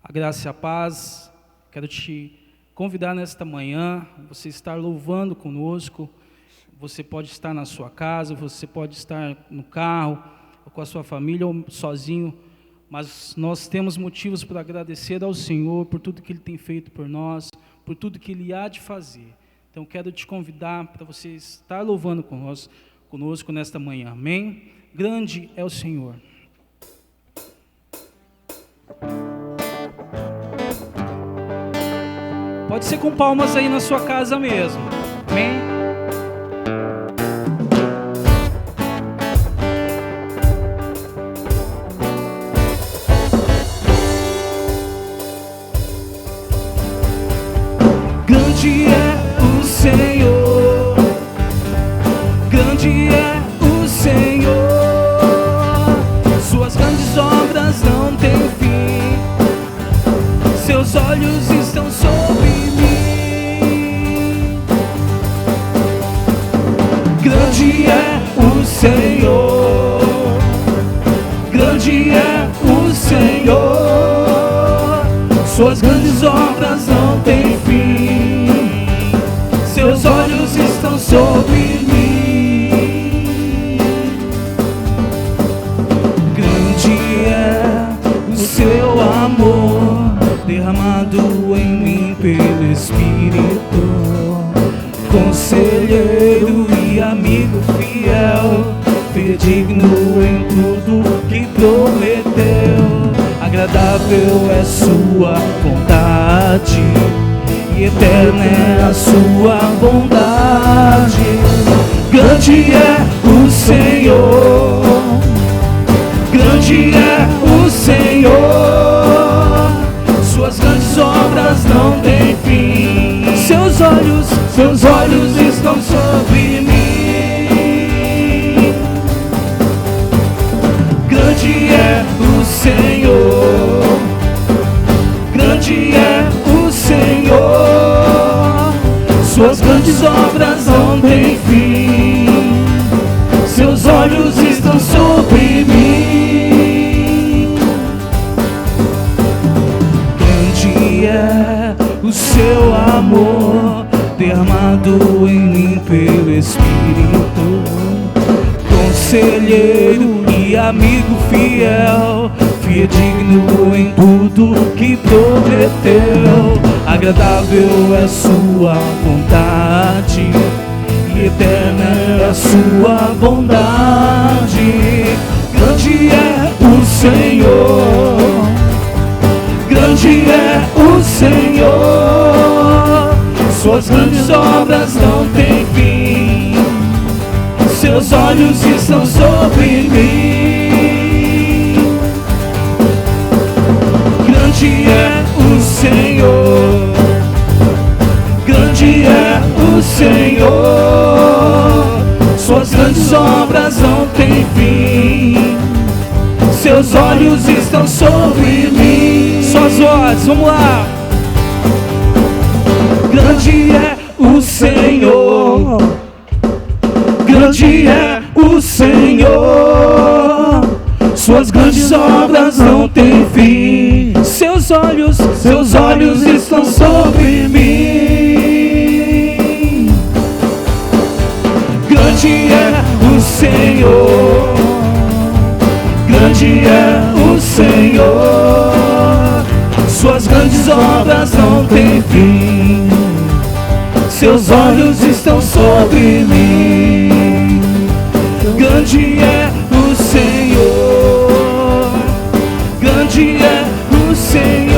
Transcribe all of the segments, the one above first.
A graça e a paz. Quero te convidar nesta manhã, você estar louvando conosco. Você pode estar na sua casa, você pode estar no carro, ou com a sua família, ou sozinho. Mas nós temos motivos para agradecer ao Senhor por tudo que Ele tem feito por nós, por tudo que Ele há de fazer. Então quero te convidar para você estar louvando conosco nesta manhã. Amém? Grande é o Senhor. Pode ser com palmas aí na sua casa mesmo. Amém? Grande é o Senhor, grande é o Senhor, suas grandes obras não têm fim, seus olhos estão sobre mim. Grande é o Senhor, grande é o Senhor, suas grandes obras não têm fim, seus olhos estão sobre mim. Grande é o seu amor, derramado em mim pelo Espírito, conselheiro e amigo fiel, fidedigno em tudo que prometeu. Agradável é sua vontade e eterna é a sua bondade. Grande é o Senhor, grande é o Senhor, suas grandes obras não têm fim, seus olhos estão sobre mim. Grande é o Senhor, grande é o Senhor, suas grandes obras não têm fim, seus olhos estão sobre mim. Grande é o seu amor, derramado em mim pelo Espírito, conselheiro e amigo fiel, fidedigno em tudo que prometeu. Agradável é sua vontade e eterna é a sua bondade. Grande é o Senhor, grande é o Senhor, suas grandes obras não têm fim, seus olhos estão sobre mim. Grande é o Senhor, grande é o Senhor, suas grandes obras não têm fim, seus olhos estão sobre mim. Suas vozes, vamos lá. Grande é o Senhor, grande é o Senhor, suas grandes obras não têm fim, seus olhos estão sobre mim. Grande é o Senhor, grande é o Senhor, suas grandes obras não têm fim, seus olhos estão sobre mim. Grande é o Senhor, grande é o Senhor,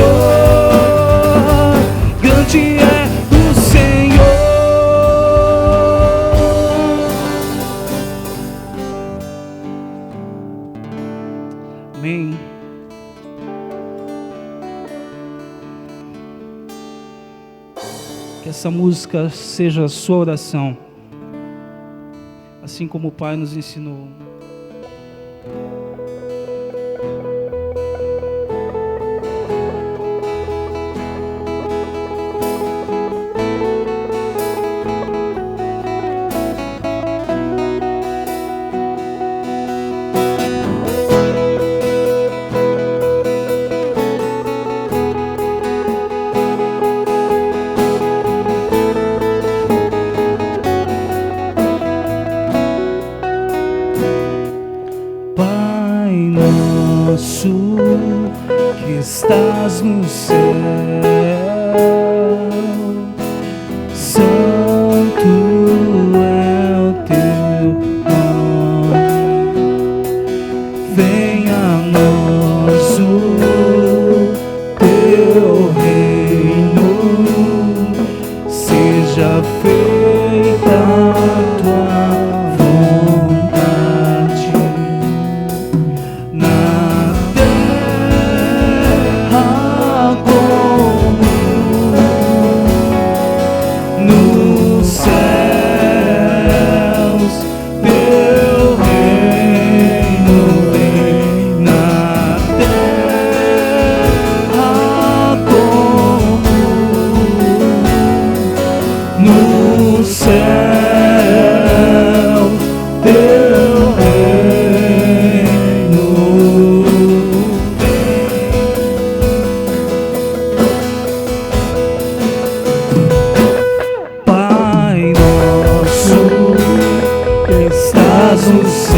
grande é o Senhor. Amém. Que essa música seja a sua oração, assim como o Pai nos ensinou. estás no céu, santo é o teu nome. Venha a nós o teu reino, seja feita a tua vontade na terra como nos céus. Teu reino vem na terra como no céu. Teu reino vem. Pai nosso que estás no céu,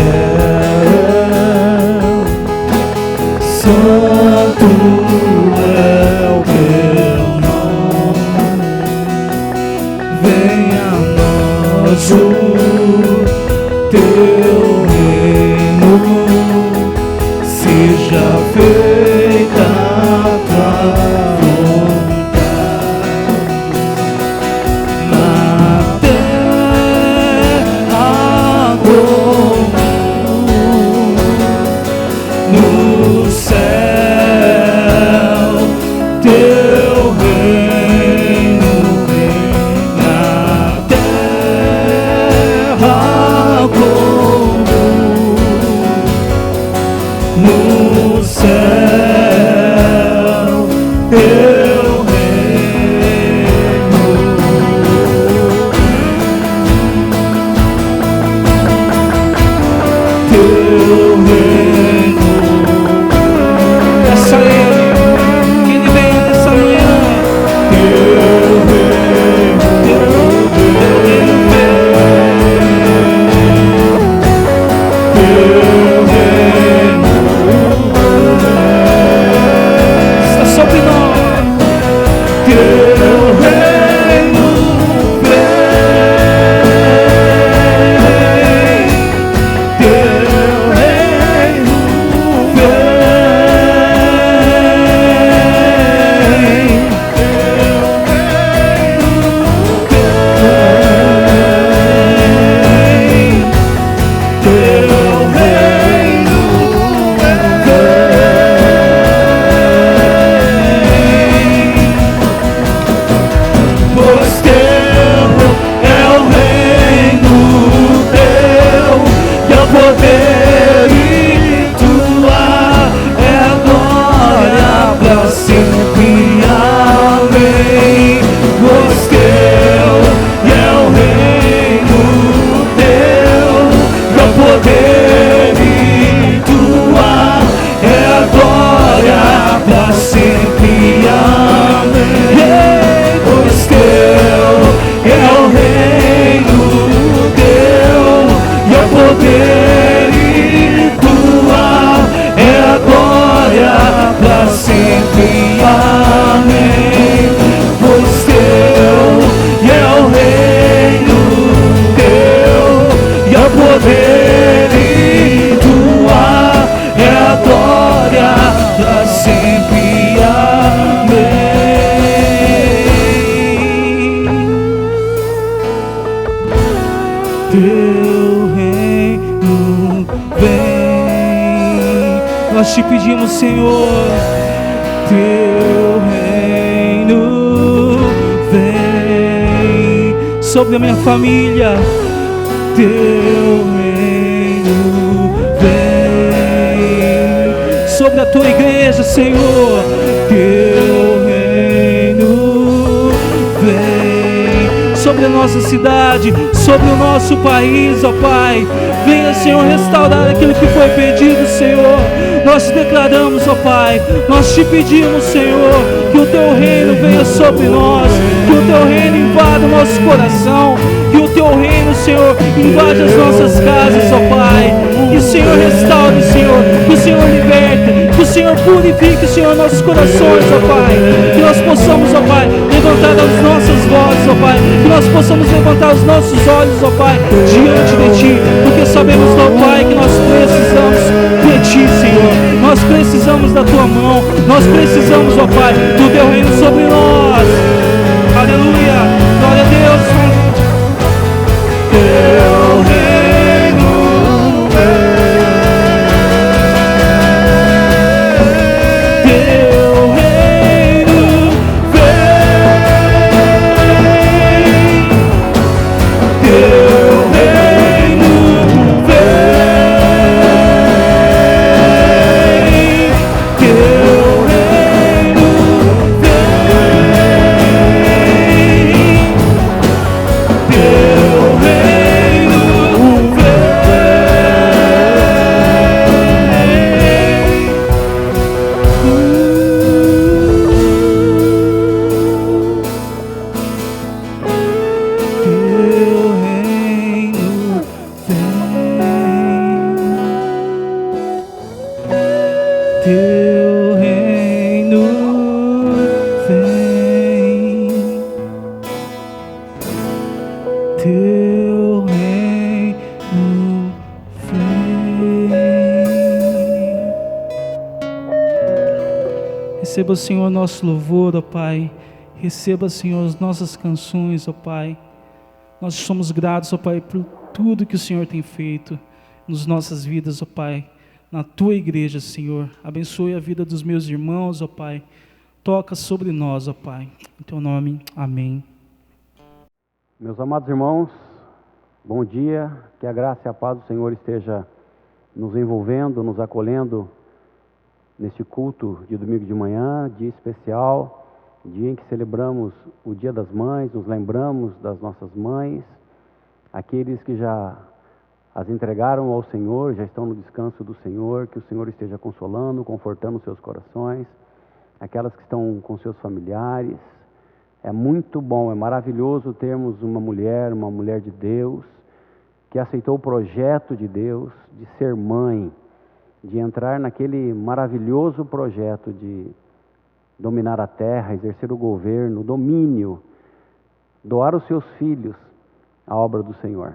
santo é o teu nome. Venha a nós o teu reino, seja feita a tua vontade na terra como no céu. Teu reino vem na terra como no céu. Teu reino, peça a Ele que Ele venha nessa manhã. Teu reino está sobre nós. Teu reino vem. Teu reino pois teu é o reino teu, e o poder e tua é a glória para sempre. Amém. Pois teu é o reino teu, e o poder e tua é a glória para sempre. Amém. Pois teu é o reino teu, e o poder e tua é a glória para sempre. Amém. Pois teu é o reino teu, e o poder e tua é a glória para sempre. Amém. Teu reino vem. Nós te pedimos, Senhor, teu reino vem sobre a minha família. Teu reino vem sobre a tua igreja, Senhor. Teu reino vem sobre a nossa cidade, sobre o nosso país, ó Pai. Venha, Senhor, restaurar aquilo que foi perdido, Senhor. Nós te declaramos, ó Pai, nós te pedimos, Senhor, que o teu reino venha sobre nós, que o teu reino invada o nosso coração, que o teu teu reino, Senhor, invade as nossas casas, ó Pai. Que o Senhor restaure, Senhor, que o Senhor liberte, que o Senhor purifique, Senhor, nossos corações, ó Pai. Que nós possamos, ó Pai, levantar as nossas vozes, ó Pai. Que nós possamos levantar os nossos olhos, ó Pai, diante de Ti, porque sabemos, ó Pai, que nós precisamos de Ti, Senhor. Nós precisamos da Tua mão, nós precisamos, ó Pai, do Teu reino sobre nós. Aleluia, glória a Deus. Teu reino vem, Teu reino vem, Teu reino vem, Teu reino Teu reino vem, Teu reino vem. Receba, Senhor, nosso louvor, ó Pai. Receba, Senhor, as nossas canções, ó Pai. Nós somos gratos, ó Pai, por tudo que o Senhor tem feito nas nossas vidas, ó Pai. Na Tua igreja, Senhor. Abençoe a vida dos meus irmãos, ó Pai. Toca sobre nós, ó Pai. Em Teu nome, amém. Meus amados irmãos, bom dia. Que a graça e a paz do Senhor esteja nos envolvendo, nos acolhendo neste culto de domingo de manhã, dia especial, dia em que celebramos o Dia das Mães, nos lembramos das nossas mães, aqueles que já as entregaram ao Senhor, já estão no descanso do Senhor, que o Senhor esteja consolando, confortando seus corações, aquelas que estão com seus familiares. É muito bom, é maravilhoso termos uma mulher de Deus, que aceitou o projeto de Deus de ser mãe, de entrar naquele maravilhoso projeto de dominar a terra, exercer o governo, o domínio, doar os seus filhos à obra do Senhor.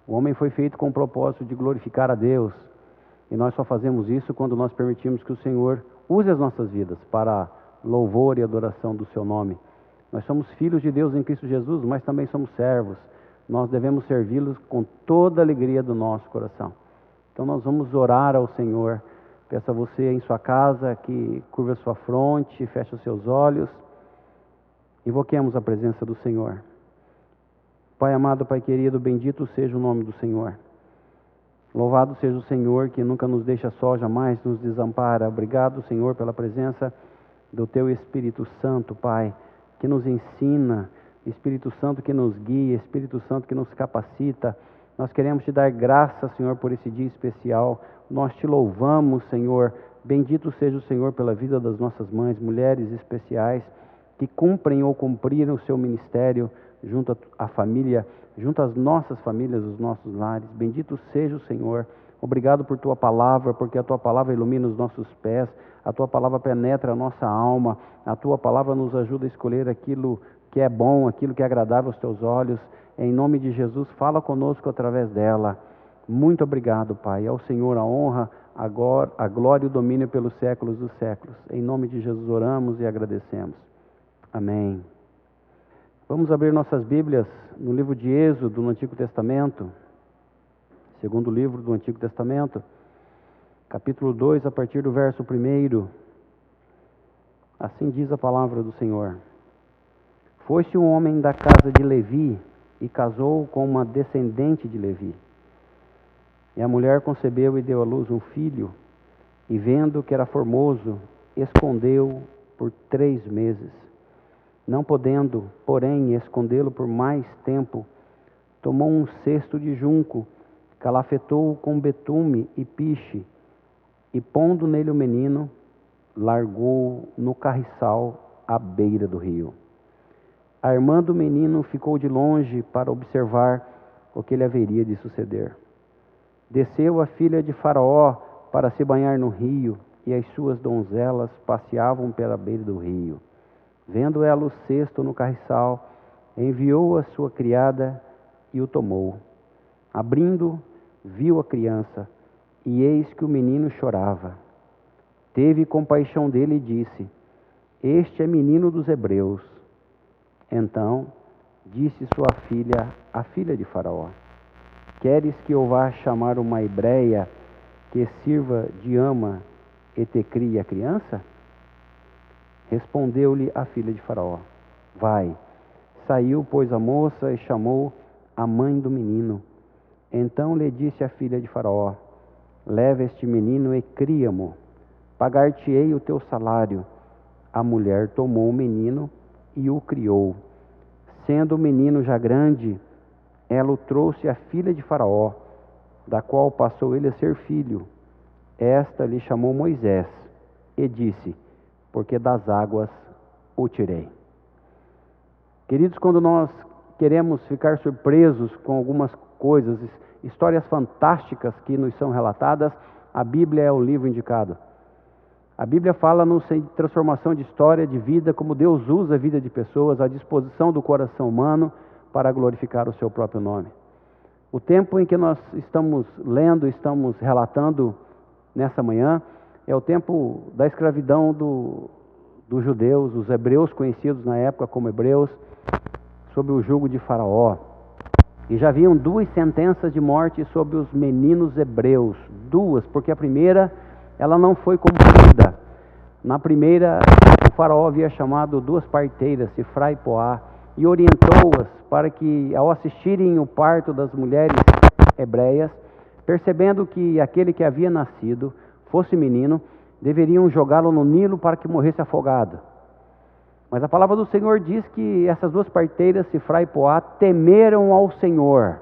O homem foi feito com o propósito de glorificar a Deus, e nós só fazemos isso quando nós permitimos que o Senhor use as nossas vidas para louvor e adoração do seu nome. Nós somos filhos de Deus em Cristo Jesus, mas também somos servos. Nós devemos servi-los com toda a alegria do nosso coração. Então nós vamos orar ao Senhor. Peço a você em sua casa que curva a sua fronte, feche os seus olhos. Invoquemos a presença do Senhor. Pai amado, Pai querido, bendito seja o nome do Senhor. Louvado seja o Senhor que nunca nos deixa só, jamais nos desampara. Obrigado, Senhor, pela presença do Teu Espírito Santo, Pai, que nos ensina, Espírito Santo que nos guia, Espírito Santo que nos capacita. Nós queremos Te dar graça, Senhor, por esse dia especial. Nós Te louvamos, Senhor. Bendito seja o Senhor pela vida das nossas mães, mulheres especiais, que cumprem ou cumpriram o seu ministério junto à família, junto às nossas famílias, os nossos lares. Bendito seja o Senhor. Obrigado por Tua palavra, porque a Tua palavra ilumina os nossos pés, a Tua palavra penetra a nossa alma, a Tua palavra nos ajuda a escolher aquilo que é bom, aquilo que é agradável aos Teus olhos. Em nome de Jesus, fala conosco através dela. Muito obrigado, Pai. Ao Senhor a honra, a glória e o domínio pelos séculos dos séculos. Em nome de Jesus oramos e agradecemos. Amém. Vamos abrir nossas Bíblias no livro de Êxodo, no Antigo Testamento, segundo livro do Antigo Testamento, capítulo 2, a partir do verso 1. Assim diz a palavra do Senhor. Foi-se um homem da casa de Levi e casou com uma descendente de Levi. E a mulher concebeu e deu à luz um filho, e vendo que era formoso, escondeu por 3 meses. Não podendo, porém, escondê-lo por mais tempo, tomou um cesto de junco, calafetou-o com betume e piche, e pondo nele o menino, largou-o no carriçal à beira do rio. A irmã do menino ficou de longe para observar o que lhe haveria de suceder. Desceu a filha de Faraó para se banhar no rio, e as suas donzelas passeavam pela beira do rio. Vendo ela o cesto no carriçal, enviou a sua criada e o tomou. Abrindo, viu a criança, e eis que o menino chorava. Teve compaixão dele e disse: Este é menino dos hebreus. Então disse sua filha, a filha de Faraó: Queres que eu vá chamar uma hebreia que sirva de ama e te crie a criança? Respondeu-lhe a filha de Faraó: Vai. Saiu, pois, a moça e chamou a mãe do menino. Então lhe disse a filha de Faraó: Leva este menino e cria-mo. Pagar-te-ei o teu salário. A mulher tomou o menino e o criou. Sendo o menino já grande, ela o trouxe à filha de Faraó, da qual passou ele a ser filho. Esta lhe chamou Moisés e disse: Porque das águas o tirei. Queridos, quando nós queremos ficar surpresos com algumas coisas, histórias fantásticas que nos são relatadas, a Bíblia é o livro indicado. A Bíblia fala-nos em transformação de história, de vida, como Deus usa a vida de pessoas à disposição do coração humano para glorificar o seu próprio nome. O tempo em que nós estamos lendo, estamos relatando nessa manhã, é o tempo da escravidão dos judeus, os hebreus, conhecidos na época como hebreus, sob o jugo de Faraó. E já haviam 2 sentenças de morte sobre os meninos hebreus. 2, porque a primeira, ela não foi cumprida. Na primeira, o Faraó havia chamado 2 parteiras, Sifra e Poá, e orientou-as para que, ao assistirem o parto das mulheres hebreias, percebendo que aquele que havia nascido fosse menino, deveriam jogá-lo no Nilo para que morresse afogado. Mas a palavra do Senhor diz que essas 2 parteiras, Sifra e Poá, temeram ao Senhor.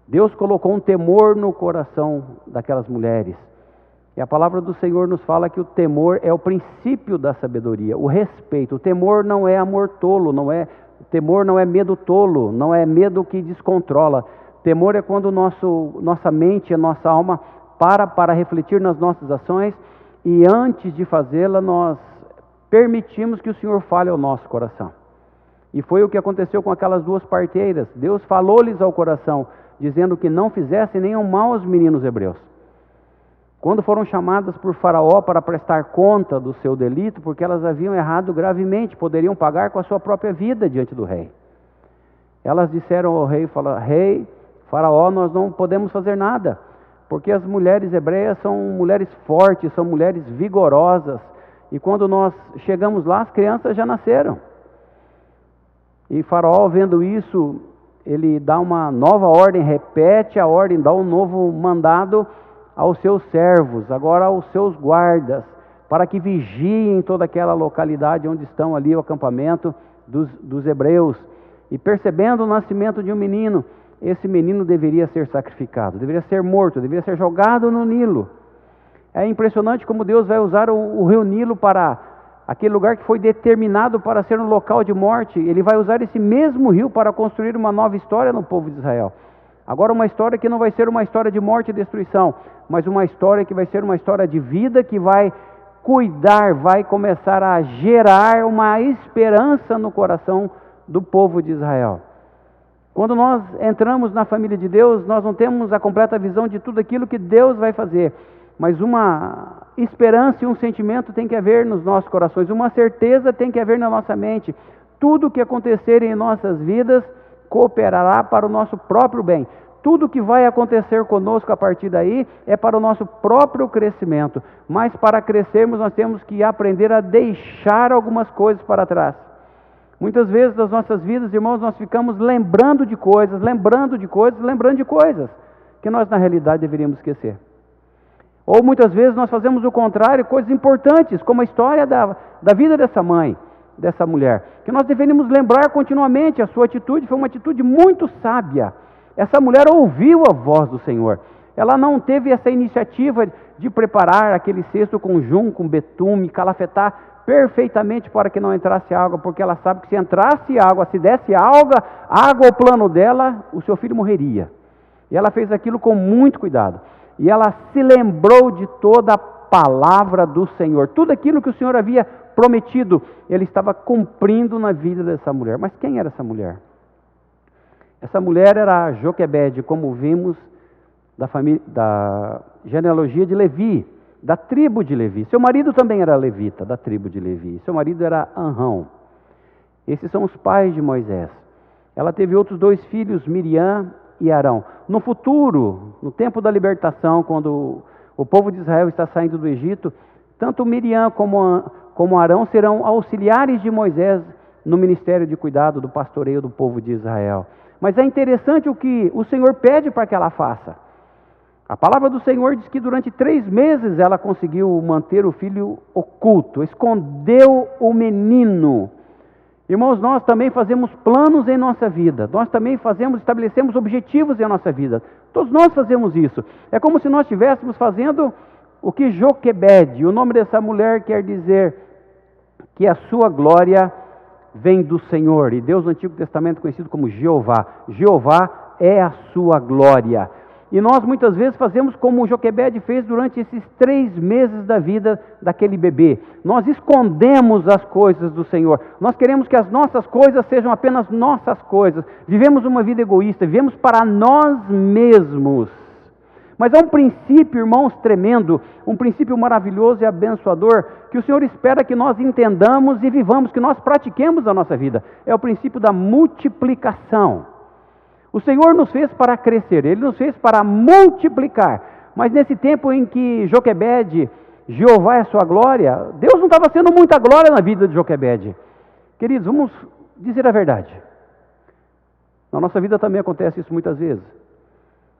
Deus colocou um temor no coração daquelas mulheres. E a palavra do Senhor nos fala que o temor é o princípio da sabedoria, o respeito. O temor não é amor tolo, o temor não é medo tolo, não é medo que descontrola. Temor é quando nossa mente, a nossa alma para refletir nas nossas ações e antes de fazê-la nós permitimos que o Senhor fale ao nosso coração. E foi o que aconteceu com aquelas 2 parteiras. Deus falou-lhes ao coração, dizendo que não fizessem nenhum mal aos meninos hebreus. Quando foram chamadas por Faraó para prestar conta do seu delito, porque elas haviam errado gravemente, poderiam pagar com a sua própria vida diante do rei. Elas disseram ao rei, Rei, Faraó, nós não podemos fazer nada, porque as mulheres hebreias são mulheres fortes, são mulheres vigorosas, e quando nós chegamos lá, as crianças já nasceram. E Faraó, vendo isso, ele dá uma nova ordem, repete a ordem, dá um novo mandado aos seus servos, agora aos seus guardas, para que vigiem toda aquela localidade onde estão ali o acampamento dos hebreus. E percebendo o nascimento de um menino, esse menino deveria ser sacrificado, deveria ser morto, deveria ser jogado no Nilo. É impressionante como Deus vai usar o rio Nilo para aquele lugar que foi determinado para ser um local de morte. Ele vai usar esse mesmo rio para construir uma nova história no povo de Israel. Agora uma história que não vai ser uma história de morte e destruição, mas uma história que vai ser uma história de vida, que vai cuidar, vai começar a gerar uma esperança no coração do povo de Israel. Quando nós entramos na família de Deus, nós não temos a completa visão de tudo aquilo que Deus vai fazer, mas uma esperança e um sentimento tem que haver nos nossos corações, uma certeza tem que haver na nossa mente. Tudo o que acontecer em nossas vidas cooperará para o nosso próprio bem. Tudo que vai acontecer conosco a partir daí é para o nosso próprio crescimento. Mas para crescermos nós temos que aprender a deixar algumas coisas para trás. Muitas vezes nas nossas vidas, irmãos, nós ficamos lembrando de coisas que nós na realidade deveríamos esquecer. Ou muitas vezes nós fazemos o contrário, coisas importantes, como a história da vida dessa mãe, dessa mulher, que nós deveríamos lembrar continuamente. A sua atitude foi uma atitude muito sábia. Essa mulher ouviu a voz do Senhor. Ela não teve essa iniciativa de preparar aquele cesto com junco, com betume, calafetar perfeitamente para que não entrasse água, porque ela sabe que se entrasse água, se desse água ao plano dela, o seu filho morreria. E ela fez aquilo com muito cuidado. E ela se lembrou de toda a palavra do Senhor. Tudo aquilo que o Senhor havia prometido, Ele estava cumprindo na vida dessa mulher. Mas quem era essa mulher? Essa mulher era Joquebede, como vimos, da genealogia de Levi, da tribo de Levi. Seu marido também era levita, da tribo de Levi. Seu marido era Anrão. Esses são os pais de Moisés. Ela teve outros 2 filhos, Miriam e Arão. No futuro, no tempo da libertação, quando o povo de Israel está saindo do Egito, tanto Miriam como Arão serão auxiliares de Moisés no ministério de cuidado do pastoreio do povo de Israel. Mas é interessante o que o Senhor pede para que ela faça. A palavra do Senhor diz que durante 3 meses ela conseguiu manter o filho oculto, escondeu o menino. Irmãos, nós também fazemos planos em nossa vida, nós também estabelecemos objetivos em nossa vida. Todos nós fazemos isso. É como se nós estivéssemos fazendo o que Joquebede, o nome dessa mulher quer dizer que a sua glória vem do Senhor. E Deus no Antigo Testamento conhecido como Jeová. Jeová é a sua glória. E nós muitas vezes fazemos como Joquebede fez durante esses 3 meses da vida daquele bebê. Nós escondemos as coisas do Senhor. Nós queremos que as nossas coisas sejam apenas nossas coisas. Vivemos uma vida egoísta, vivemos para nós mesmos. Mas há um princípio, irmãos, tremendo, um princípio maravilhoso e abençoador, que o Senhor espera que nós entendamos e vivamos, que nós pratiquemos na nossa vida. É o princípio da multiplicação. O Senhor nos fez para crescer, Ele nos fez para multiplicar. Mas nesse tempo em que Joquebede, Jeová é a sua glória, Deus não estava sendo muita glória na vida de Joquebede. Queridos, vamos dizer a verdade. Na nossa vida também acontece isso muitas vezes.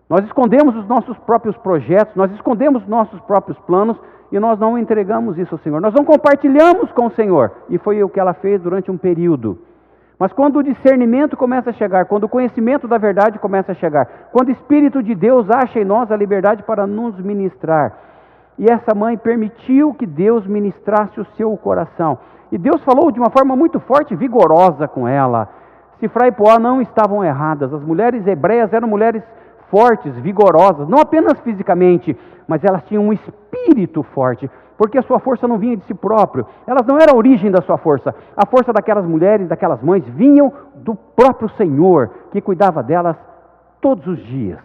Nós escondemos os nossos próprios projetos, nós escondemos os nossos próprios planos e nós não entregamos isso ao Senhor. Nós não compartilhamos com o Senhor. E foi o que ela fez durante um período. Mas quando o discernimento começa a chegar, quando o conhecimento da verdade começa a chegar, quando o Espírito de Deus acha em nós a liberdade para nos ministrar, e essa mãe permitiu que Deus ministrasse o seu coração. E Deus falou de uma forma muito forte e vigorosa com ela. Sifra e Poá não estavam erradas. As mulheres hebreias eram mulheres fortes, vigorosas, não apenas fisicamente, mas elas tinham um espírito forte, porque a sua força não vinha de si próprio, elas não eram a origem da sua força, a força daquelas mulheres, daquelas mães, vinham do próprio Senhor, que cuidava delas todos os dias.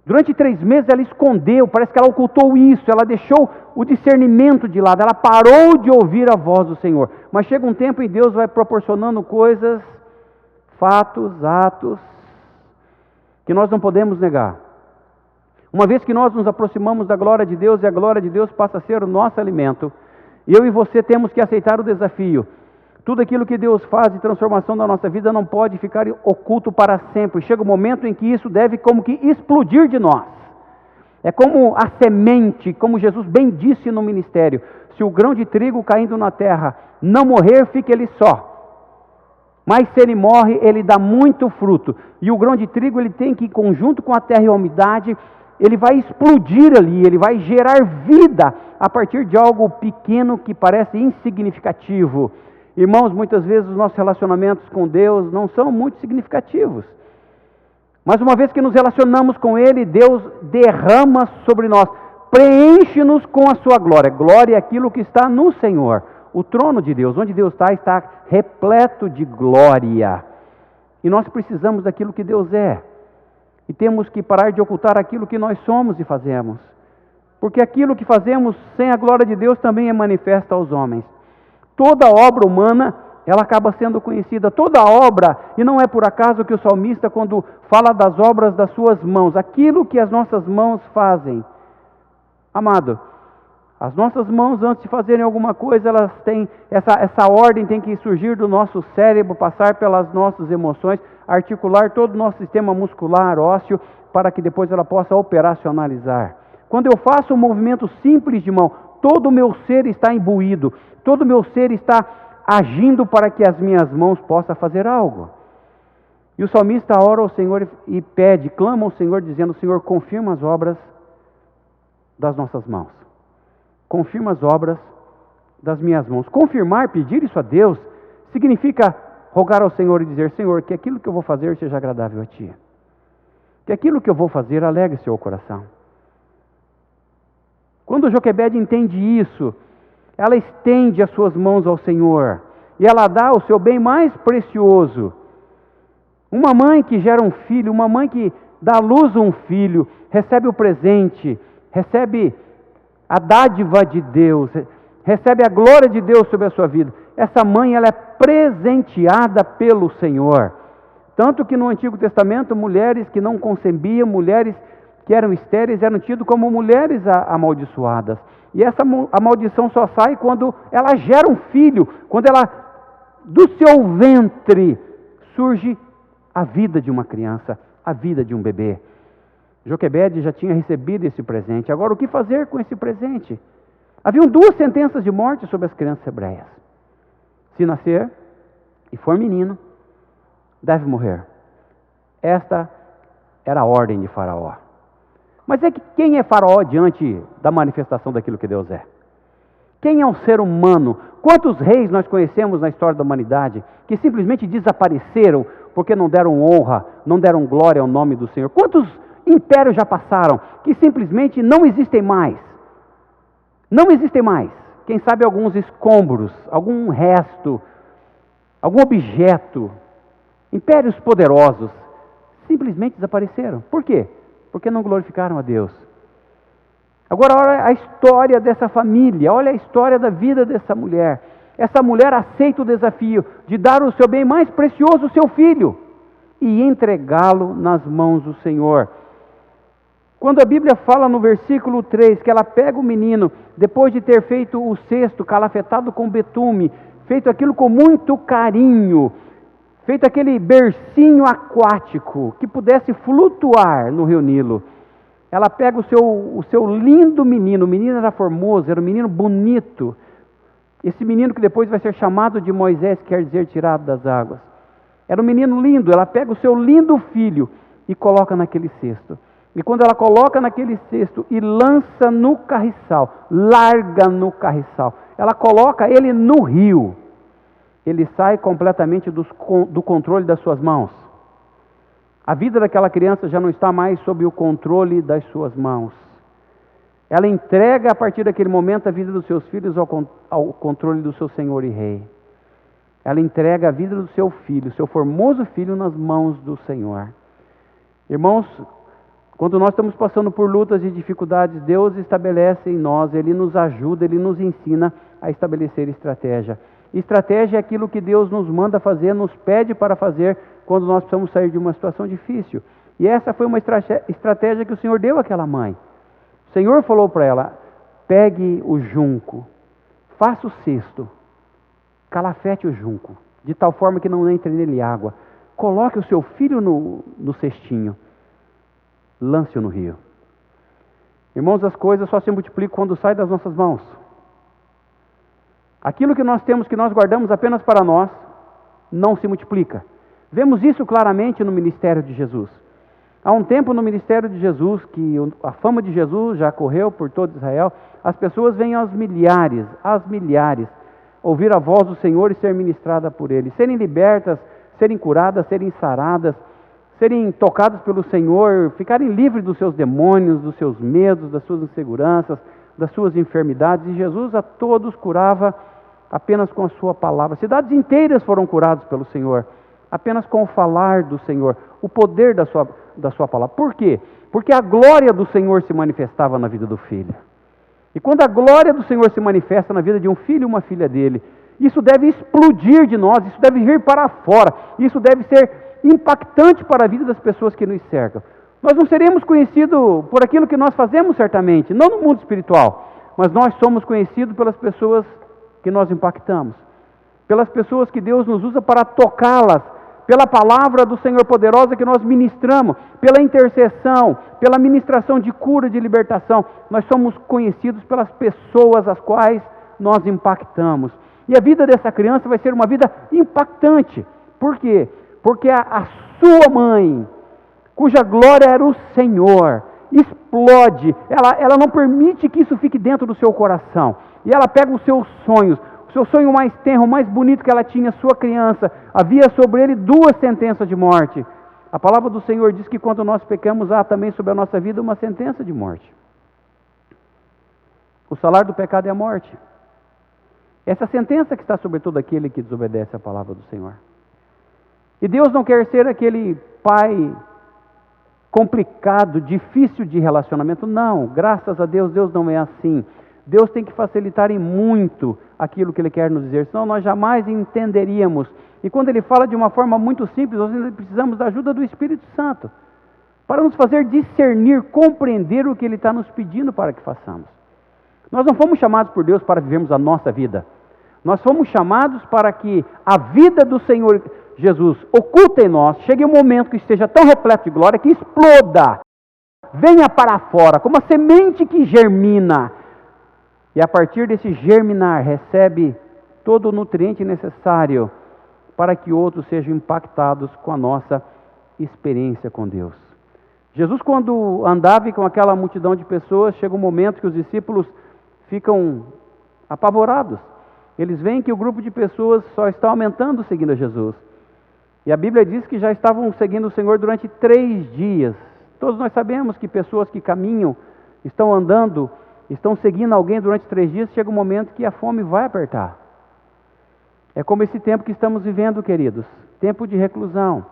Durante 3 meses ela escondeu, parece que ela ocultou isso, ela deixou o discernimento de lado, ela parou de ouvir a voz do Senhor, mas chega um tempo em Deus vai proporcionando coisas, fatos, atos, que nós não podemos negar. Uma vez que nós nos aproximamos da glória de Deus e a glória de Deus passa a ser o nosso alimento, eu e você temos que aceitar o desafio. Tudo aquilo que Deus faz de transformação da nossa vida não pode ficar oculto para sempre. Chega um momento em que isso deve como que explodir de nós. É como a semente, como Jesus bem disse no ministério. Se o grão de trigo caindo na terra não morrer, fica ele só. Mas se ele morre, ele dá muito fruto. E o grão de trigo, ele tem que, conjunto com a terra e a umidade, ele vai explodir ali, ele vai gerar vida a partir de algo pequeno que parece insignificativo. Irmãos, muitas vezes os nossos relacionamentos com Deus não são muito significativos. Mas uma vez que nos relacionamos com Ele, Deus derrama sobre nós, preenche-nos com a sua glória. Glória é aquilo que está no Senhor. O trono de Deus, onde Deus está repleto de glória. E nós precisamos daquilo que Deus é. E temos que parar de ocultar aquilo que nós somos e fazemos. Porque aquilo que fazemos sem a glória de Deus também é manifesta aos homens. Toda obra humana, ela acaba sendo conhecida. Toda obra, e não é por acaso que o salmista, quando fala das obras das suas mãos, aquilo que as nossas mãos fazem. Amado, as nossas mãos, antes de fazerem alguma coisa, elas têm, essa ordem tem que surgir do nosso cérebro, passar pelas nossas emoções, articular todo o nosso sistema muscular, ósseo, para que depois ela possa operacionalizar. Quando eu faço um movimento simples de mão, todo o meu ser está imbuído, todo o meu ser está agindo para que as minhas mãos possam fazer algo. E o salmista ora ao Senhor e pede, clama ao Senhor, dizendo: Senhor, confirma as obras das nossas mãos. Confirma as obras das minhas mãos. Confirmar, pedir isso a Deus, significa rogar ao Senhor e dizer: Senhor, que aquilo que eu vou fazer seja agradável a Ti. Que aquilo que eu vou fazer alegre seu coração. Quando Joquebede entende isso, ela estende as suas mãos ao Senhor e ela dá o seu bem mais precioso. Uma mãe que gera um filho, uma mãe que dá à luz um filho, recebe o presente, recebe a dádiva de Deus, recebe a glória de Deus sobre a sua vida. Essa mãe, ela é presenteada pelo Senhor. Tanto que no Antigo Testamento, mulheres que não concebiam, mulheres que eram estéreis, eram tidas como mulheres amaldiçoadas. E essa a maldição só sai quando ela gera um filho, quando ela, do seu ventre, surge a vida de uma criança, a vida de um bebê. Joquebede já tinha recebido esse presente. Agora, o que fazer com esse presente? Haviam 2 sentenças de morte sobre as crianças hebreias. Se nascer e for menino, deve morrer. Esta era a ordem de Faraó. Mas é que quem é Faraó diante da manifestação daquilo que Deus é? Quem é um ser humano? Quantos reis nós conhecemos na história da humanidade que simplesmente desapareceram porque não deram honra, não deram glória ao nome do Senhor? Quantos impérios já passaram que simplesmente não existem mais? Não existem mais. Quem sabe alguns escombros, algum resto, algum objeto. Impérios poderosos simplesmente desapareceram. Por quê? Porque não glorificaram a Deus. Agora olha a história dessa família, olha a história da vida dessa mulher. Essa mulher aceita o desafio de dar o seu bem mais precioso, o seu filho, e entregá-lo nas mãos do Senhor. Quando a Bíblia fala no versículo 3 que ela pega o menino, depois de ter feito o cesto calafetado com betume, feito aquilo com muito carinho, feito aquele bercinho aquático que pudesse flutuar no rio Nilo, ela pega o seu lindo menino. O menino era formoso, era um menino bonito. Esse menino que depois vai ser chamado de Moisés, quer dizer tirado das águas. Era um menino lindo. Ela pega o seu lindo filho e coloca naquele cesto. E quando ela coloca naquele cesto e lança no carriçal, larga no carriçal, ela coloca ele no rio, ele sai completamente do controle das suas mãos. A vida daquela criança já não está mais sob o controle das suas mãos. Ela entrega a partir daquele momento a vida dos seus filhos ao controle do seu Senhor e Rei. Ela entrega a vida do seu filho, seu formoso filho, nas mãos do Senhor. Irmãos, quando nós estamos passando por lutas e dificuldades, Deus estabelece em nós, Ele nos ajuda, Ele nos ensina a estabelecer estratégia. Estratégia é aquilo que Deus nos manda fazer, nos pede para fazer quando nós precisamos sair de uma situação difícil. E essa foi uma estratégia que o Senhor deu àquela mãe. O Senhor falou para ela: pegue o junco, faça o cesto, calafete o junco, de tal forma que não entre nele água. Coloque o seu filho no cestinho, lance-o no rio. Irmãos, as coisas só se multiplicam quando saem das nossas mãos. Aquilo que nós temos, que nós guardamos apenas para nós, não se multiplica. Vemos isso claramente no ministério de Jesus. Há um tempo no ministério de Jesus, que a fama de Jesus já correu por todo Israel, as pessoas vêm às milhares, ouvir a voz do Senhor e ser ministrada por Ele, serem libertas, serem curadas, serem saradas, serem tocadas pelo Senhor, ficarem livres dos seus demônios, dos seus medos, das suas inseguranças, das suas enfermidades. E Jesus a todos curava apenas com a sua palavra. Cidades inteiras foram curadas pelo Senhor, apenas com o falar do Senhor, o poder da sua palavra. Por quê? Porque a glória do Senhor se manifestava na vida do filho. E quando a glória do Senhor se manifesta na vida de um filho e uma filha dele, isso deve explodir de nós, isso deve vir para fora, isso deve ser impactante para a vida das pessoas que nos cercam. Nós não seremos conhecidos por aquilo que nós fazemos, certamente, não no mundo espiritual, mas nós somos conhecidos pelas pessoas que nós impactamos, pelas pessoas que Deus nos usa para tocá-las, pela palavra do Senhor poderosa que nós ministramos, pela intercessão, pela ministração de cura, de libertação. Nós somos conhecidos pelas pessoas as quais nós impactamos. E a vida dessa criança vai ser uma vida impactante. Por quê? Porque a sua mãe, cuja glória era o Senhor, explode. Ela não permite que isso fique dentro do seu coração. E ela pega os seus sonhos, o seu sonho mais tenro, mais bonito que ela tinha, sua criança. Havia sobre ele 2 sentenças de morte. A palavra do Senhor diz que quando nós pecamos, há também sobre a nossa vida uma sentença de morte. O salário do pecado é a morte. Essa sentença que está sobre todo aquele que desobedece a palavra do Senhor. E Deus não quer ser aquele pai complicado, difícil de relacionamento. Não, graças a Deus, Deus não é assim. Deus tem que facilitar em muito aquilo que Ele quer nos dizer, senão nós jamais entenderíamos. E quando Ele fala de uma forma muito simples, nós ainda precisamos da ajuda do Espírito Santo, para nos fazer discernir, compreender o que Ele está nos pedindo para que façamos. Nós não fomos chamados por Deus para vivermos a nossa vida. Nós fomos chamados para que a vida do Senhor Jesus oculta em nós, chegue um momento que esteja tão repleto de glória, que exploda, venha para fora, como a semente que germina, e a partir desse germinar, recebe todo o nutriente necessário para que outros sejam impactados com a nossa experiência com Deus. Jesus, quando andava com aquela multidão de pessoas, chega um momento que os discípulos ficam apavorados. Eles veem que o grupo de pessoas só está aumentando seguindo a Jesus. E a Bíblia diz que já estavam seguindo o Senhor durante 3 dias. Todos nós sabemos que pessoas que caminham, estão andando, estão seguindo alguém durante 3 dias, chega um momento que a fome vai apertar. É como esse tempo que estamos vivendo, queridos, tempo de reclusão.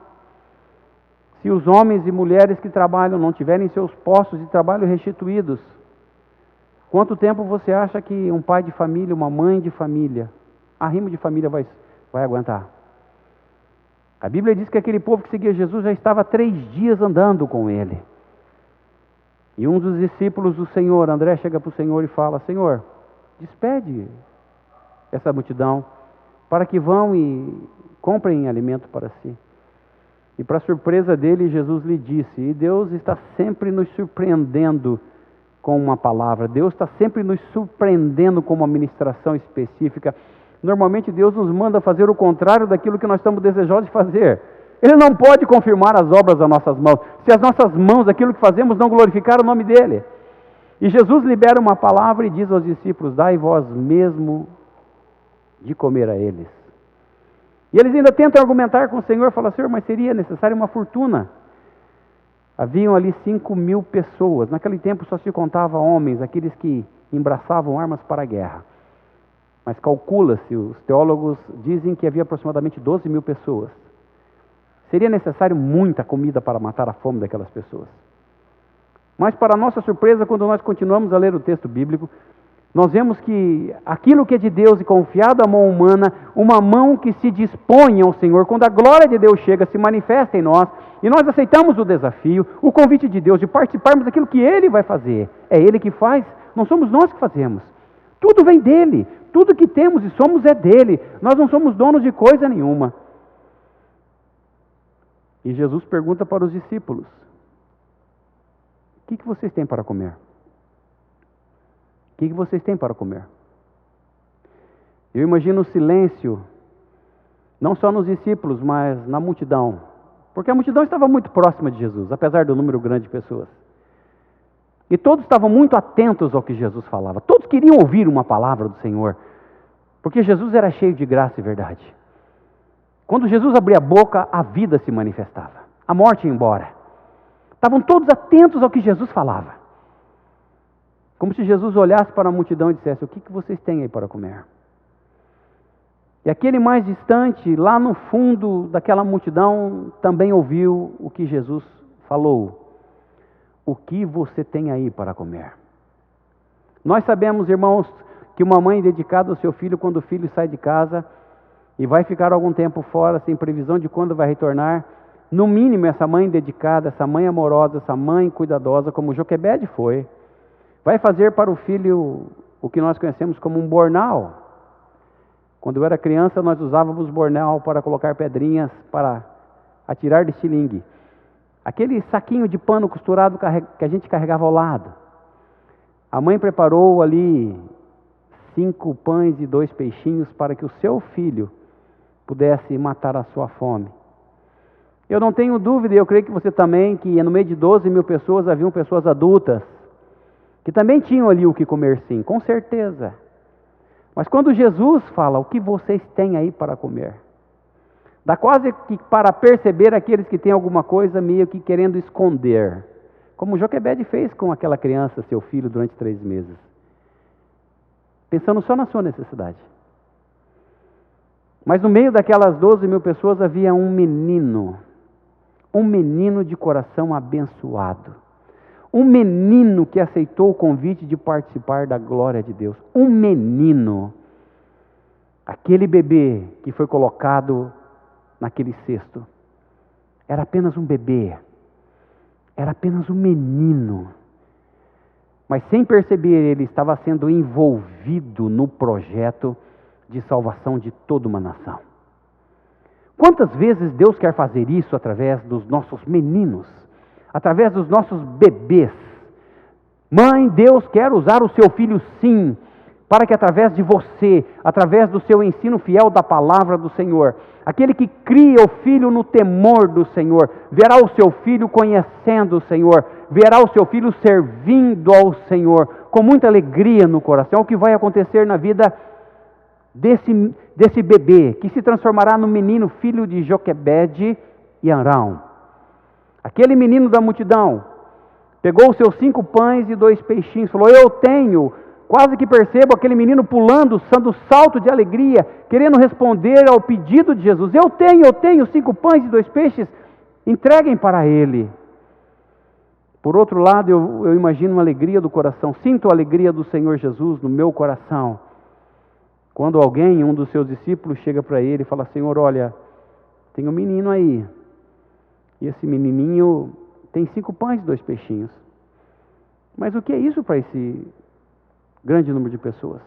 Se os homens e mulheres que trabalham não tiverem seus postos de trabalho restituídos, quanto tempo você acha que um pai de família, uma mãe de família, arrimo de família vai aguentar? A Bíblia diz que aquele povo que seguia Jesus já estava 3 dias andando com ele. E um dos discípulos do Senhor, André, chega para o Senhor e fala: Senhor, despede essa multidão para que vão e comprem alimento para si. E para surpresa dele, Jesus lhe disse, e Deus está sempre nos surpreendendo com uma palavra, Deus está sempre nos surpreendendo com uma ministração específica. Normalmente Deus nos manda fazer o contrário daquilo que nós estamos desejosos de fazer. Ele não pode confirmar as obras das nossas mãos, se as nossas mãos, aquilo que fazemos, não glorificar o nome dEle. E Jesus libera uma palavra e diz aos discípulos: dai vós mesmo de comer a eles. E eles ainda tentam argumentar com o Senhor, falam: Senhor, mas seria necessário uma fortuna. Haviam ali 5.000 pessoas, naquele tempo só se contava homens, aqueles que embraçavam armas para a guerra. Mas calcula-se, os teólogos dizem que havia aproximadamente 12.000 pessoas. Seria necessário muita comida para matar a fome daquelas pessoas. Mas para nossa surpresa, quando nós continuamos a ler o texto bíblico, nós vemos que aquilo que é de Deus e confiado à mão humana, uma mão que se dispõe ao Senhor, quando a glória de Deus chega, se manifesta em nós, e nós aceitamos o desafio, o convite de Deus de participarmos daquilo que Ele vai fazer. É Ele que faz, não somos nós que fazemos. Tudo vem dEle, tudo que temos e somos é dEle, nós não somos donos de coisa nenhuma. E Jesus pergunta para os discípulos: o que vocês têm para comer? O que vocês têm para comer? Eu imagino o silêncio, não só nos discípulos, mas na multidão. Porque a multidão estava muito próxima de Jesus, apesar do número grande de pessoas. E todos estavam muito atentos ao que Jesus falava. Todos queriam ouvir uma palavra do Senhor. Porque Jesus era cheio de graça e verdade. Quando Jesus abria a boca, a vida se manifestava. A morte ia embora. Estavam todos atentos ao que Jesus falava. Como se Jesus olhasse para a multidão e dissesse: o que vocês têm aí para comer? E aquele mais distante, lá no fundo daquela multidão, também ouviu o que Jesus falou. O que você tem aí para comer? Nós sabemos, irmãos, que uma mãe dedicada ao seu filho, quando o filho sai de casa e vai ficar algum tempo fora, sem previsão de quando vai retornar, no mínimo essa mãe dedicada, essa mãe amorosa, essa mãe cuidadosa, como Joquebede foi, vai fazer para o filho o que nós conhecemos como um bornal. Quando eu era criança, nós usávamos bornal para colocar pedrinhas, para atirar de estilingue. Aquele saquinho de pano costurado que a gente carregava ao lado. A mãe preparou ali 5 pães e 2 peixinhos para que o seu filho pudesse matar a sua fome. Eu não tenho dúvida, e eu creio que você também, que no meio de 12 mil pessoas haviam pessoas adultas, que também tinham ali o que comer sim, com certeza. Mas quando Jesus fala, o que vocês têm aí para comer? Dá quase que para perceber aqueles que têm alguma coisa meio que querendo esconder. Como Joquebede fez com aquela criança, seu filho, durante 3 meses. Pensando só na sua necessidade. Mas no meio daquelas 12 mil pessoas havia um menino de coração abençoado. Um menino que aceitou o convite de participar da glória de Deus. Um menino. Aquele bebê que foi colocado naquele cesto. Era apenas um bebê. Era apenas um menino. Mas sem perceber, ele estava sendo envolvido no projeto de salvação de toda uma nação. Quantas vezes Deus quer fazer isso através dos nossos meninos, através dos nossos bebês? Mãe, Deus quer usar o seu filho sim, para que através de você, através do seu ensino fiel da palavra do Senhor, aquele que cria o filho no temor do Senhor, verá o seu filho conhecendo o Senhor, verá o seu filho servindo ao Senhor, com muita alegria no coração. É o que vai acontecer na vida desse bebê, que se transformará no menino filho de Joquebede e Arão. Aquele menino da multidão, pegou os seus 5 pães e 2 peixinhos, falou, eu tenho. Quase que percebo aquele menino pulando, dando salto de alegria, querendo responder ao pedido de Jesus. Eu tenho 5 pães e 2 peixes, entreguem para ele. Por outro lado, eu imagino uma alegria do coração, sinto a alegria do Senhor Jesus no meu coração. Quando alguém, um dos seus discípulos, chega para ele e fala, Senhor, olha, tem um menino aí, e esse menininho tem 5 pães e 2 peixinhos. Mas o que é isso para esse grande número de pessoas?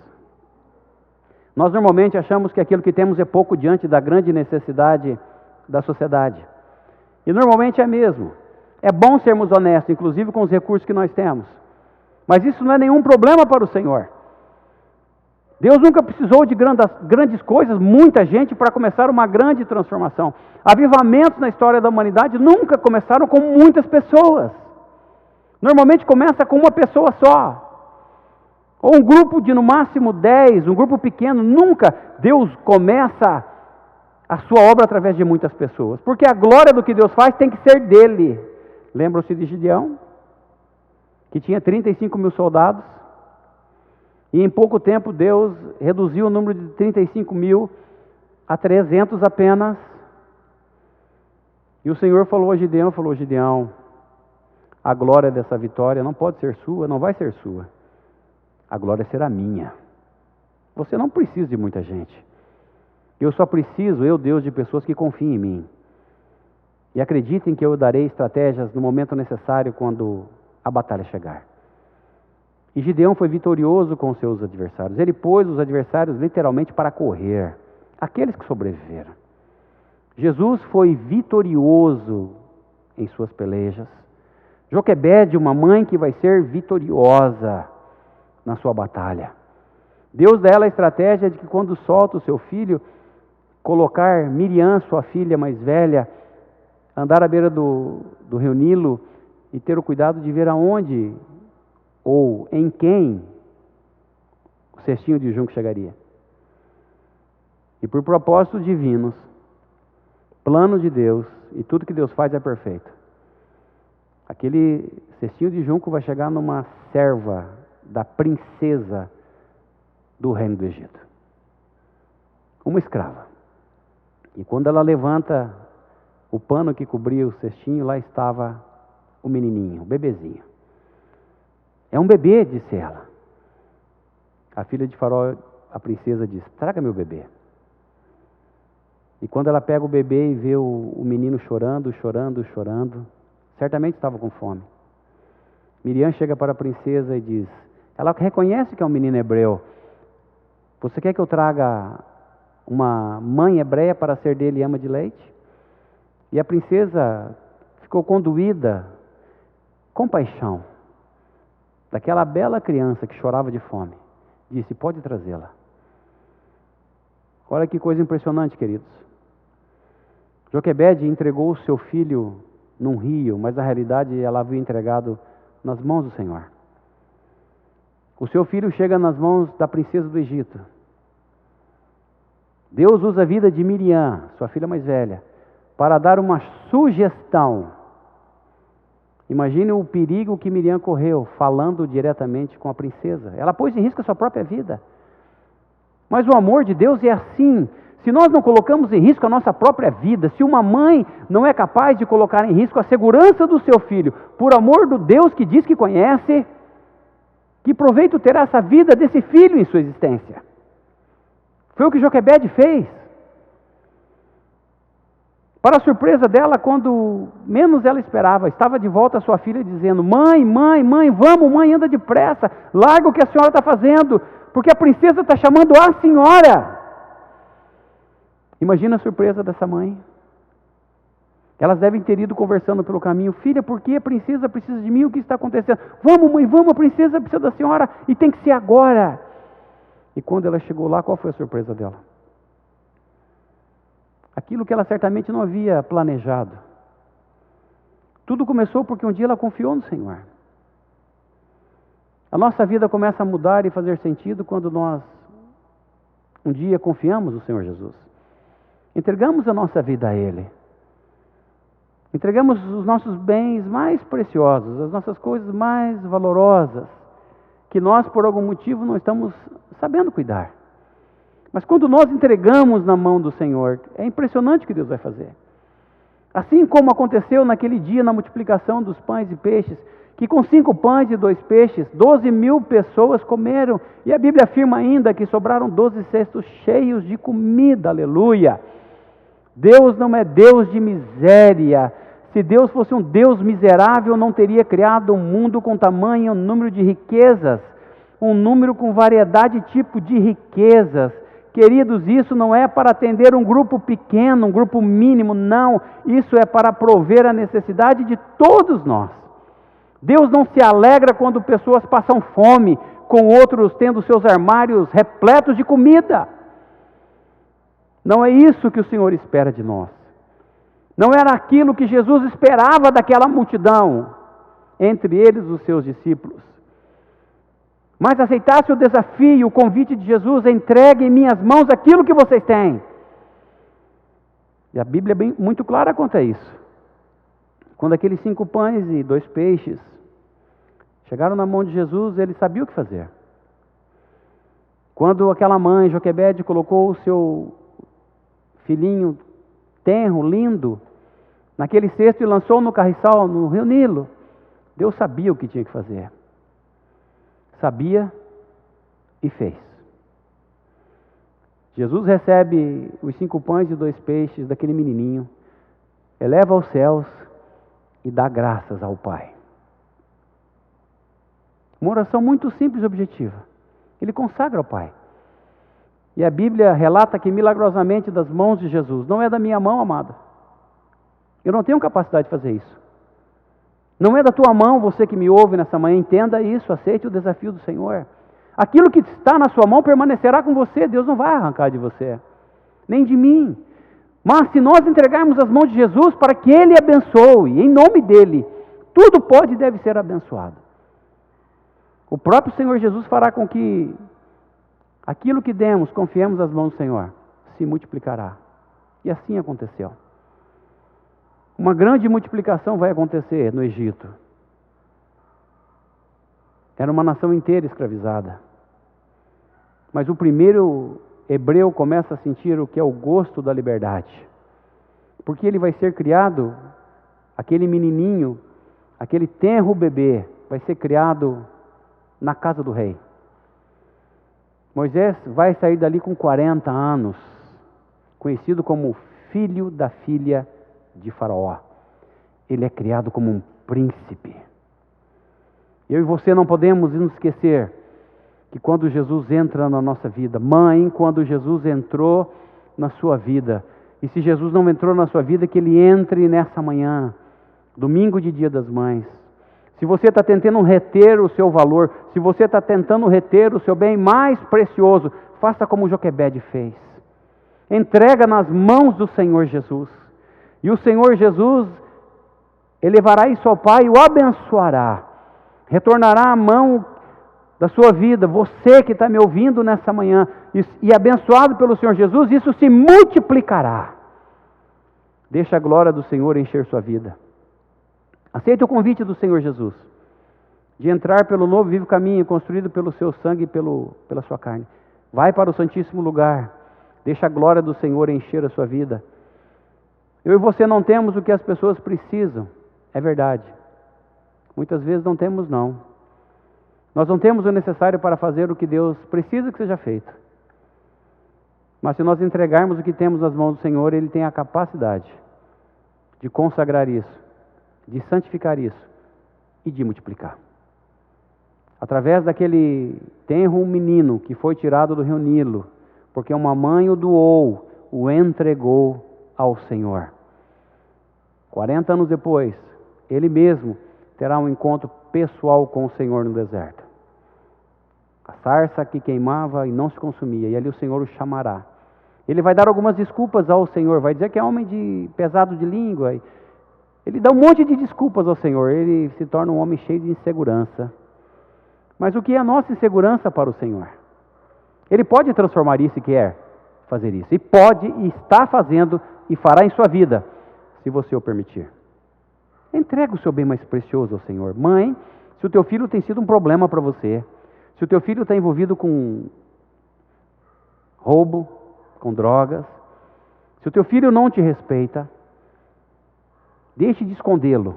Nós normalmente achamos que aquilo que temos é pouco diante da grande necessidade da sociedade. E normalmente é mesmo. É bom sermos honestos, inclusive com os recursos que nós temos. Mas isso não é nenhum problema para o Senhor. Deus nunca precisou de grandes coisas, muita gente, para começar uma grande transformação. Avivamentos na história da humanidade nunca começaram com muitas pessoas. Normalmente começa com uma pessoa só. Ou um grupo de no máximo 10, um grupo pequeno. Nunca Deus começa a sua obra através de muitas pessoas. Porque a glória do que Deus faz tem que ser dele. Lembram-se de Gideão? Que tinha 35 mil soldados. E em pouco tempo Deus reduziu o número de 35 mil a 300 apenas. E o Senhor falou a Gideão, a glória dessa vitória não pode ser sua, não vai ser sua. A glória será minha. Você não precisa de muita gente. Eu só preciso, Deus, de pessoas que confiem em mim. E acreditem que eu darei estratégias no momento necessário quando a batalha chegar. E Gideão foi vitorioso com os seus adversários. Ele pôs os adversários literalmente para correr. Aqueles que sobreviveram. Jesus foi vitorioso em suas pelejas. Joquebede, uma mãe que vai ser vitoriosa na sua batalha. Deus dá ela a estratégia de que quando solta o seu filho, colocar Miriam, sua filha mais velha, andar à beira do rio Nilo e ter o cuidado de ver aonde ou em quem o cestinho de junco chegaria. E por propósitos divinos, plano de Deus, e tudo que Deus faz é perfeito. Aquele cestinho de junco vai chegar numa serva da princesa do reino do Egito. Uma escrava. E quando ela levanta o pano que cobria o cestinho, lá estava o menininho, o bebezinho. É um bebê, disse ela. A filha de Faraó, a princesa, diz, traga meu bebê. E quando ela pega o bebê e vê o menino chorando, certamente estava com fome. Miriam chega para a princesa e diz, ela reconhece que é um menino hebreu. Você quer que eu traga uma mãe hebreia para ser dele ama de leite? E a princesa ficou conduída com paixão daquela bela criança que chorava de fome. Disse, pode trazê-la. Olha que coisa impressionante, queridos. Joquebede entregou o seu filho num rio, mas na realidade ela havia entregado nas mãos do Senhor. O seu filho chega nas mãos da princesa do Egito. Deus usa a vida de Miriam, sua filha mais velha, para dar uma sugestão. Imagine o perigo que Miriam correu, falando diretamente com a princesa. Ela pôs em risco a sua própria vida. Mas o amor de Deus é assim. Se nós não colocamos em risco a nossa própria vida, se uma mãe não é capaz de colocar em risco a segurança do seu filho, por amor do Deus que diz que conhece, que proveito terá essa vida desse filho em sua existência? Foi o que Joquebede fez. Para a surpresa dela, quando menos ela esperava, estava de volta a sua filha dizendo: mãe, vamos, mãe, anda depressa, larga o que a senhora está fazendo, porque a princesa está chamando a senhora. Imagina a surpresa dessa mãe. Elas devem ter ido conversando pelo caminho: filha, por que a princesa precisa de mim? O que está acontecendo? Vamos, mãe, vamos, a princesa precisa da senhora e tem que ser agora. E quando ela chegou lá, qual foi a surpresa dela? Aquilo que ela certamente não havia planejado. Tudo começou porque um dia ela confiou no Senhor. A nossa vida começa a mudar e fazer sentido quando nós um dia confiamos no Senhor Jesus. Entregamos a nossa vida a Ele. Entregamos os nossos bens mais preciosos, as nossas coisas mais valorosas, que nós por algum motivo não estamos sabendo cuidar. Mas quando nós entregamos na mão do Senhor, é impressionante o que Deus vai fazer. Assim como aconteceu naquele dia na multiplicação dos pães e peixes, que com 5 pães e 2 peixes, 12.000 pessoas comeram, e a Bíblia afirma ainda que sobraram 12 cestos cheios de comida, aleluia. Deus não é Deus de miséria. Se Deus fosse um Deus miserável, não teria criado um mundo com tamanho número de riquezas, um número com variedade e tipo de riquezas. Queridos, isso não é para atender um grupo pequeno, um grupo mínimo, não. Isso é para prover a necessidade de todos nós. Deus não se alegra quando pessoas passam fome, com outros tendo seus armários repletos de comida. Não é isso que o Senhor espera de nós. Não era aquilo que Jesus esperava daquela multidão, entre eles os seus discípulos. Mas aceitasse o desafio, o convite de Jesus: entregue em minhas mãos aquilo que vocês têm. E a Bíblia é muito clara quanto a isso. Quando aqueles 5 pães e 2 peixes chegaram na mão de Jesus, ele sabia o que fazer. Quando aquela mãe, Joquebede, colocou o seu filhinho tenro, lindo, naquele cesto e lançou no carriçal, no rio Nilo, Deus sabia o que tinha que fazer. Sabia e fez. Jesus recebe os 5 pães e 2 peixes daquele menininho, eleva aos céus e dá graças ao Pai. Uma oração muito simples e objetiva. Ele consagra ao Pai. E a Bíblia relata que milagrosamente das mãos de Jesus, não é da minha mão, amado. Eu não tenho capacidade de fazer isso. Não é da tua mão, você que me ouve nessa manhã, entenda isso, aceite o desafio do Senhor. Aquilo que está na sua mão permanecerá com você, Deus não vai arrancar de você, nem de mim. Mas se nós entregarmos as mãos de Jesus para que Ele abençoe, em nome dEle, tudo pode e deve ser abençoado. O próprio Senhor Jesus fará com que aquilo que demos, confiemos nas mãos do Senhor, se multiplicará. E assim aconteceu. Uma grande multiplicação vai acontecer no Egito. Era uma nação inteira escravizada. Mas o primeiro hebreu começa a sentir o que é o gosto da liberdade. Porque ele vai ser criado, aquele menininho, aquele tenro bebê, vai ser criado na casa do rei. Moisés vai sair dali com 40 anos, conhecido como filho da filha de Faraó. Ele é criado como um príncipe. Eu e você não podemos nos esquecer que quando Jesus entra na nossa vida, mãe, quando Jesus entrou na sua vida, e se Jesus não entrou na sua vida, que Ele entre nessa manhã, domingo de Dia das Mães. Se você está tentando reter o seu valor, se você está tentando reter o seu bem mais precioso, faça como Joquebede fez. Entrega nas mãos do Senhor Jesus. E o Senhor Jesus elevará isso ao Pai e o abençoará. Retornará a mão da sua vida, você que está me ouvindo nessa manhã, e abençoado pelo Senhor Jesus, isso se multiplicará. Deixa a glória do Senhor encher sua vida. Aceite o convite do Senhor Jesus, de entrar pelo novo e vivo caminho, construído pelo seu sangue e pela sua carne. Vai para o Santíssimo Lugar, deixa a glória do Senhor encher a sua vida. Eu e você não temos o que as pessoas precisam, é verdade. Muitas vezes não temos não. Nós não temos o necessário para fazer o que Deus precisa que seja feito. Mas se nós entregarmos o que temos nas mãos do Senhor, Ele tem a capacidade de consagrar isso, de santificar isso e de multiplicar. Através daquele tenro menino que foi tirado do rio Nilo, porque uma mãe o doou, o entregou ao Senhor. 40 anos depois, ele mesmo terá um encontro pessoal com o Senhor no deserto. A sarça que queimava e não se consumia, e ali o Senhor o chamará. Ele vai dar algumas desculpas ao Senhor, vai dizer que é homem pesado de língua. Ele dá um monte de desculpas ao Senhor, ele se torna um homem cheio de insegurança. Mas o que é a nossa insegurança para o Senhor? Ele pode transformar isso e quer fazer isso. E pode, e está fazendo, e fará em sua vida, se você o permitir. Entrega o seu bem mais precioso ao Senhor. Mãe, se o teu filho tem sido um problema para você, se o teu filho está envolvido com roubo, com drogas, se o teu filho não te respeita, deixe de escondê-lo.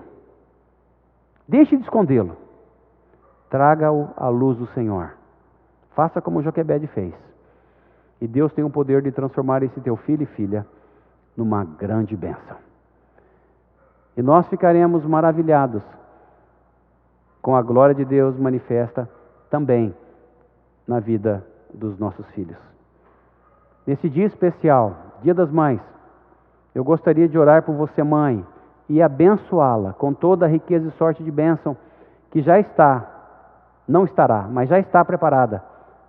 Deixe de escondê-lo. Traga-o à luz do Senhor. Faça como Joquebede fez. E Deus tem o poder de transformar esse teu filho e filha numa grande bênção. E nós ficaremos maravilhados com a glória de Deus manifesta também na vida dos nossos filhos. Nesse dia especial, Dia das Mães, eu gostaria de orar por você, mãe, e abençoá-la com toda a riqueza e sorte de bênção que já está, não estará, mas já está preparada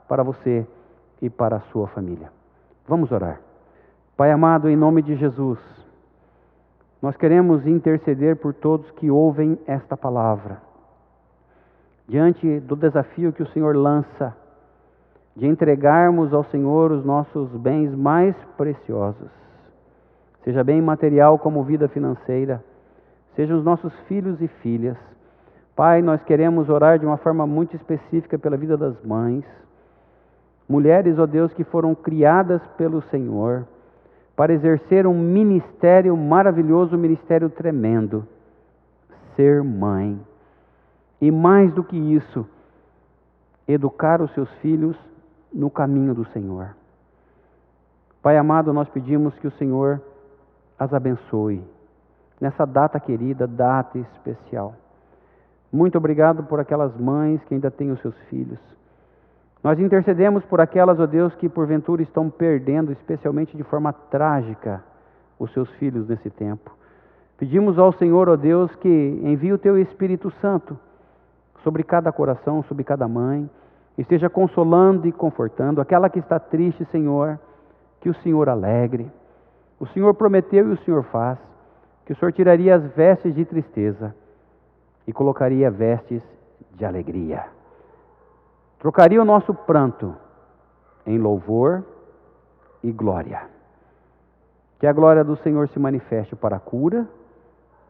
para você e para a sua família. Vamos orar. Pai amado, em nome de Jesus, nós queremos interceder por todos que ouvem esta palavra. Diante do desafio que o Senhor lança, de entregarmos ao Senhor os nossos bens mais preciosos, seja bem material como vida financeira, sejam os nossos filhos e filhas. Pai, nós queremos orar de uma forma muito específica pela vida das mães, mulheres, ó Deus, que foram criadas pelo Senhor para exercer um ministério maravilhoso, um ministério tremendo, ser mãe. E mais do que isso, educar os seus filhos no caminho do Senhor. Pai amado, nós pedimos que o Senhor as abençoe nessa data querida, data especial. Muito obrigado por aquelas mães que ainda têm os seus filhos. Nós intercedemos por aquelas, ó Deus, que porventura estão perdendo, especialmente de forma trágica, os seus filhos nesse tempo. Pedimos ao Senhor, ó Deus, que envie o Teu Espírito Santo sobre cada coração, sobre cada mãe, esteja consolando e confortando. Aquela que está triste, Senhor, que o Senhor alegre. O Senhor prometeu e o Senhor faz, que o Senhor tiraria as vestes de tristeza e colocaria vestes de alegria. Trocaria o nosso pranto em louvor e glória. Que a glória do Senhor se manifeste para a cura,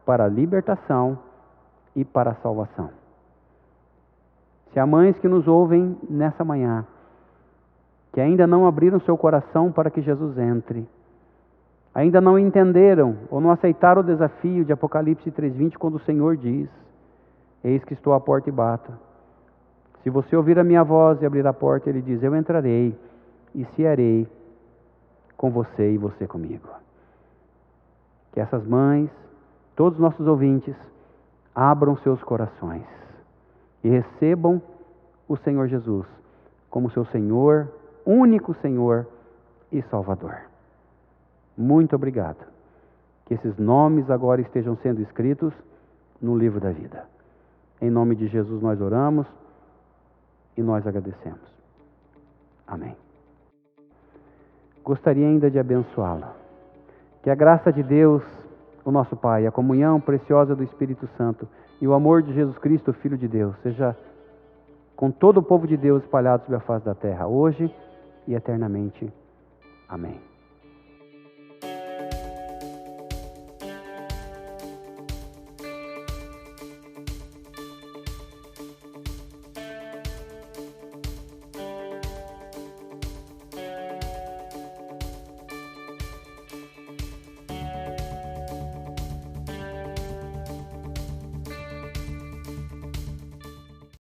para a libertação e para a salvação. Se há mães que nos ouvem nessa manhã, que ainda não abriram seu coração para que Jesus entre, ainda não entenderam ou não aceitaram o desafio de Apocalipse 3:20, quando o Senhor diz: eis que estou à porta e bato. Se você ouvir a minha voz e abrir a porta, Ele diz: eu entrarei e cearei com você e você comigo. Que essas mães, todos os nossos ouvintes, abram seus corações e recebam o Senhor Jesus como seu Senhor, único Senhor e Salvador. Muito obrigado. Que esses nomes agora estejam sendo escritos no livro da vida. Em nome de Jesus nós oramos e nós agradecemos. Amém. Gostaria ainda de abençoá-la. Que a graça de Deus, o nosso Pai, a comunhão preciosa do Espírito Santo e o amor de Jesus Cristo, Filho de Deus, seja com todo o povo de Deus espalhado sobre a face da terra, hoje e eternamente. Amém.